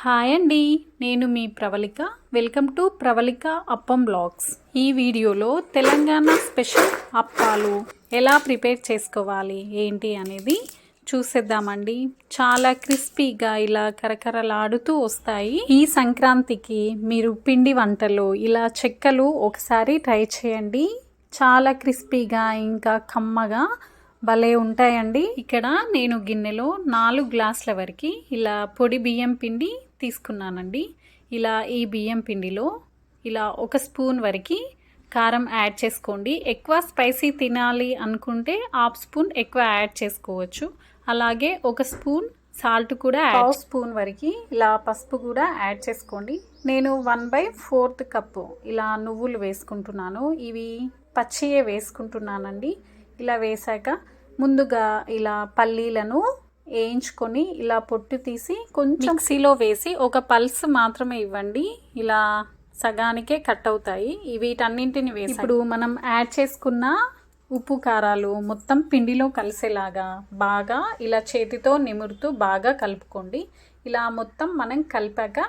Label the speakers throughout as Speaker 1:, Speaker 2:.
Speaker 1: Hi అండి, నేను మీ ప్రవళిక. వెల్కమ్ టు ప్రవళిక అప్పం బ్లాగ్స్. ఈ వీడియోలో తెలంగాణ స్పెషల్ అప్పాలు ఎలా ప్రిపేర్ చేసుకోవాలి ఏంటి అనేది చూసేద్దామండి. చాలా క్రిస్పీగా ఇలా కరకరలాడుతూ వస్తాయి. ఈ సంక్రాంతికి మీరు పిండి వంటలు ఇలా చెక్కలు ఒకసారి ట్రై చేయండి. చాలా క్రిస్పీగా ఇంకా కమ్మగా భలే ఉంటాయండి. ఇక్కడ నేను గిన్నెలో 4 గ్లాసుల వరకు ఇలా పొడి బియ్యం పిండి తీసుకున్నానండి. ఇలా ఈ బియ్యం పిండిలో ఇలా 1 స్పూన్ వరకు కారం యాడ్ చేసుకోండి. ఎక్కువ స్పైసీ తినాలి అనుకుంటే 1/2 స్పూన్ ఎక్కువ యాడ్ చేసుకోవచ్చు. అలాగే 1 స్పూన్ సాల్ట్ కూడా 1/2 స్పూన్ వరకు ఇలా పసుపు కూడా యాడ్ చేసుకోండి. నేను 1/4 కప్పు ఇలా నువ్వులు వేసుకుంటున్నాను. ఇవి పచ్చియే వేసుకుంటున్నానండి. ఇలా వేసాక ముందుగా ఇలా పల్లీలను వేయించుకొని ఇలా పొట్టు తీసి కొంచెం మిక్సీలో వేసి ఒక పల్స్ మాత్రమే ఇవ్వండి. ఇలా సగానికే కట్ అవుతాయి. వీటన్నింటిని వేసి ఇప్పుడు మనం యాడ్ చేసుకున్న ఉప్పు కారాలు మొత్తం పిండిలో కలిసేలాగా బాగా ఇలా చేతితో నిమురుతూ బాగా కలుపుకోండి. ఇలా మొత్తం మనం కలిపాక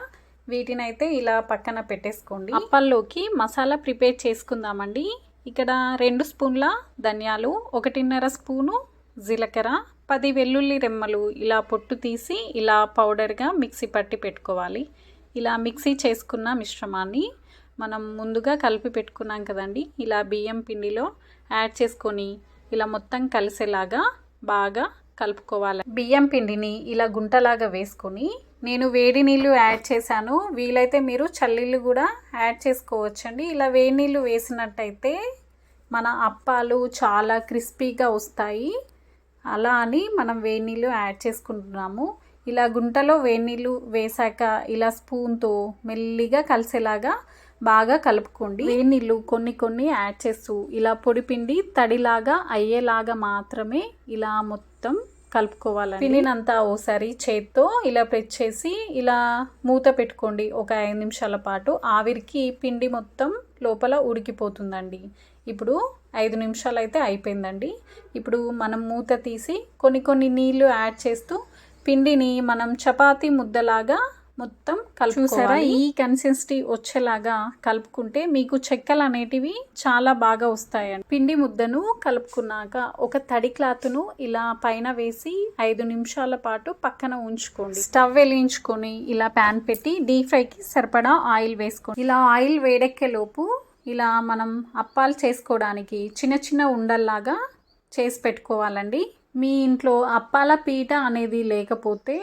Speaker 1: వీటినైతే ఇలా పక్కన పెట్టేసుకోండి. అప్పల్లోకి మసాలా ప్రిపేర్ చేసుకుందామండి. ఇక్కడ 2 స్పూన్ల ధనియాలు, 1.5 స్పూను జీలకర్ర, 10 వెల్లుల్లి రెమ్మలు ఇలా పొట్టు తీసి ఇలా పౌడర్గా మిక్సీ పట్టి పెట్టుకోవాలి. ఇలా మిక్సీ చేసుకున్న మిశ్రమాన్ని మనం ముందుగా కలిపి పెట్టుకున్నాం కదండి, ఇలా బియ్యం పిండిలో యాడ్ చేసుకొని ఇలా మొత్తం కలిసేలాగా బాగా కలుపుకోవాలి. బియ్యం పిండిని ఇలా గుంటలాగా వేసుకొని నేను వేడి నీళ్ళు యాడ్ చేశాను. వీలైతే మీరు చల్లీళ్ళు కూడా యాడ్ చేసుకోవచ్చండి. ఇలా వేడి నీళ్ళు వేసినట్టయితే మన అప్పాలు చాలా క్రిస్పీగా వస్తాయి. అలా అని మనం వేడి నీళ్ళు యాడ్ చేసుకుంటున్నాము. ఇలా గుంటలో వేడి నీళ్ళు వేసాక ఇలా స్పూన్తో మెల్లిగా కలిసేలాగా బాగా కలుపుకోండి. వేడి నీళ్ళు కొన్ని యాడ్ చేస్తూ ఇలా పొడిపిండి తడిలాగా అయ్యేలాగా మాత్రమే ఇలా మొత్తం కలుపుకోవాలి. పిండినంతా ఓసారి చేత్తో ఇలా ప్రెస్ చేసి ఇలా మూత పెట్టుకోండి. ఒక 5 నిమిషాల పాటు ఆవిరికి పిండి మొత్తం లోపల ఉడికిపోతుందండి. ఇప్పుడు 5 నిమిషాలు అయితే అయిపోయిందండి. ఇప్పుడు మనం మూత తీసి కొన్ని నీళ్ళు యాడ్ చేస్తూ పిండిని మనం చపాతీ ముద్దలాగా మొత్తం చూసారా, ఈ కన్సిస్టెన్సీ వచ్చేలాగా కలుపుకుంటే మీకు చెక్కలు అనేటివి చాలా బాగా వస్తాయండి. పిండి ముద్దను కలుపుకున్నాక ఒక తడి క్లాత్ను ఇలా పైన వేసి 5 నిమిషాల పాటు పక్కన ఉంచుకోండి. స్టవ్ వెలిగించుకొని ఇలా ప్యాన్ పెట్టి డీప్ ఫ్రైకి సరిపడా ఆయిల్ వేసుకోండి. ఇలా ఆయిల్ వేడెక్కే లోపు ఇలా మనం అప్పాలు చేసుకోవడానికి చిన్న ఉండల్లాగా చేసి పెట్టుకోవాలండి. మీ ఇంట్లో అప్పాల పీట అనేది లేకపోతే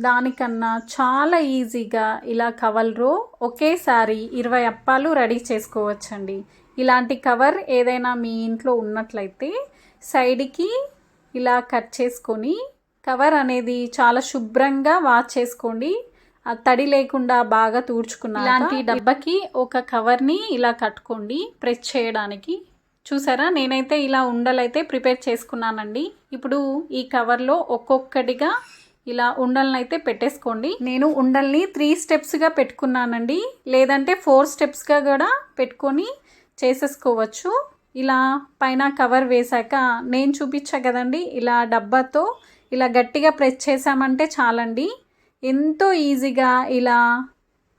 Speaker 1: దానికన్నా చాలా ఈజీగా ఇలా కవర్లో ఒకేసారి 20 అప్పాలు రెడీ చేసుకోవచ్చండి. ఇలాంటి కవర్ ఏదైనా మీ ఇంట్లో ఉన్నట్లయితే సైడ్కి ఇలా కట్ చేసుకొని కవర్ అనేది చాలా శుభ్రంగా వాష్ చేసుకోండి. తడి లేకుండా బాగా తుడుచుకున్న ఇలాంటి డబ్బాకి ఒక కవర్ని ఇలా కట్టుకోండి ప్రెస్ చేయడానికి. చూసారా, నేనైతే ఇలా ఉండలైతే ప్రిపేర్ చేసుకున్నానండి. ఇప్పుడు ఈ కవర్లో ఒక్కొక్కటిగా ఇలా ఉండలను అయితే పెట్టేసుకోండి. నేను ఉండల్ని 3 స్టెప్స్గా పెట్టుకున్నానండి, లేదంటే 4 స్టెప్స్గా కూడా పెట్టుకొని చేసేసుకోవచ్చు. ఇలా పైన కవర్ వేసాక నేను చూపించా కదండి, ఇలా డబ్బాతో ఇలా గట్టిగా ప్రెస్ చేసామంటే చాలండి. ఎంతో ఈజీగా ఇలా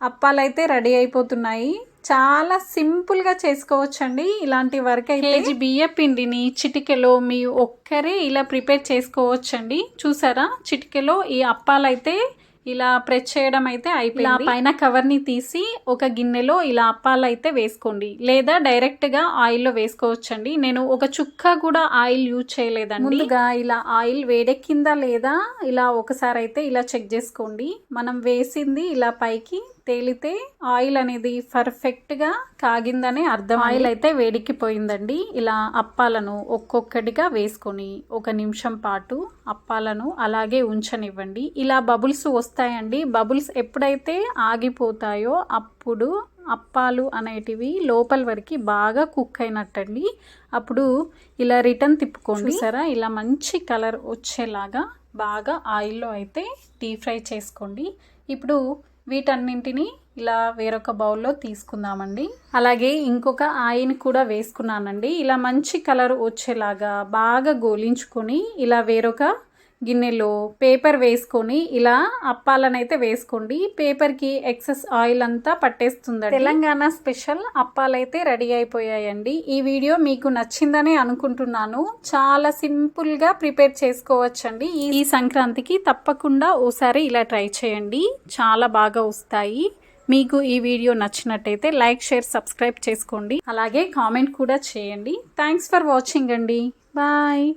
Speaker 1: అప్పాలైతే రెడీ అయిపోతున్నాయి. చాలా సింపుల్గా చేసుకోవచ్చండి. ఇలాంటి వర్క్ అయితే కేజీ బియ్య పిండిని చిటికెలో మీ ఒక్కరే ఇలా ప్రిపేర్ చేసుకోవచ్చండి. చూసారా, చిటికెలో ఈ అప్పాలైతే ఇలా ప్రెస్ చేయడం అయితే అయిపోయింది. పైన కవర్ని తీసి ఒక గిన్నెలో ఇలా అప్పాలు అయితే వేసుకోండి, లేదా డైరెక్ట్గా ఆయిల్లో వేసుకోవచ్చండి. నేను ఒక చుక్క కూడా ఆయిల్ యూజ్ చేయలేదండి. ముందుగా ఇలా ఆయిల్ వేడెక్కిందా లేదా ఇలా ఒకసారి అయితే ఇలా చెక్ చేసుకోండి. మనం వేసింది ఇలా పైకి తేలితే ఆయిల్ అనేది పర్ఫెక్ట్గా కాగిందని అర్థం. ఆయిల్ అయితే వేడికిపోయిందండి. ఇలా అప్పాలను ఒక్కొక్కటిగా వేసుకొని 1 నిమిషం పాటు అప్పాలను అలాగే ఉంచనివ్వండి. ఇలా బబుల్స్ వస్తాయండి. బబుల్స్ ఎప్పుడైతే ఆగిపోతాయో అప్పుడు అప్పాలు అనేటివి లోపల వరకు బాగా కుక్ అయినట్టండి. అప్పుడు ఇలా రిటర్న్ తిప్పుకోండి. సరే, ఇలా మంచి కలర్ వచ్చేలాగా బాగా ఆయిల్లో అయితే డీప్ ఫ్రై చేసుకోండి. ఇప్పుడు వీటన్నింటినీ ఇలా వేరొక బౌల్లో తీసుకుందామండి. అలాగే ఇంకొక ఆయిల్ని కూడా వేసుకున్నానండి. ఇలా మంచి కలర్ వచ్చేలాగా బాగా గోలించుకొని ఇలా వేరొక గిన్నెలో పేపర్ వేసుకొని ఇలా అప్పాలనైతే వేసుకోండి. పేపర్కి ఎక్సెస్ ఆయిల్ అంతా పట్టేస్తుందండి. తెలంగాణ స్పెషల్ అప్పాలైతే రెడీ అయిపోయాయండి. ఈ వీడియో మీకు నచ్చిందని అనుకుంటున్నాను. చాలా సింపుల్గా ప్రిపేర్ చేసుకోవచ్చండి. ఈ సంక్రాంతికి తప్పకుండా ఓసారి ఇలా ట్రై చేయండి, చాలా బాగా వస్తాయి. మీకు ఈ వీడియో నచ్చినట్టయితే లైక్, షేర్, సబ్స్క్రైబ్ చేసుకోండి. అలాగే కామెంట్ కూడా చేయండి. థ్యాంక్స్ ఫర్ వాచింగ్ అండి. బాయ్.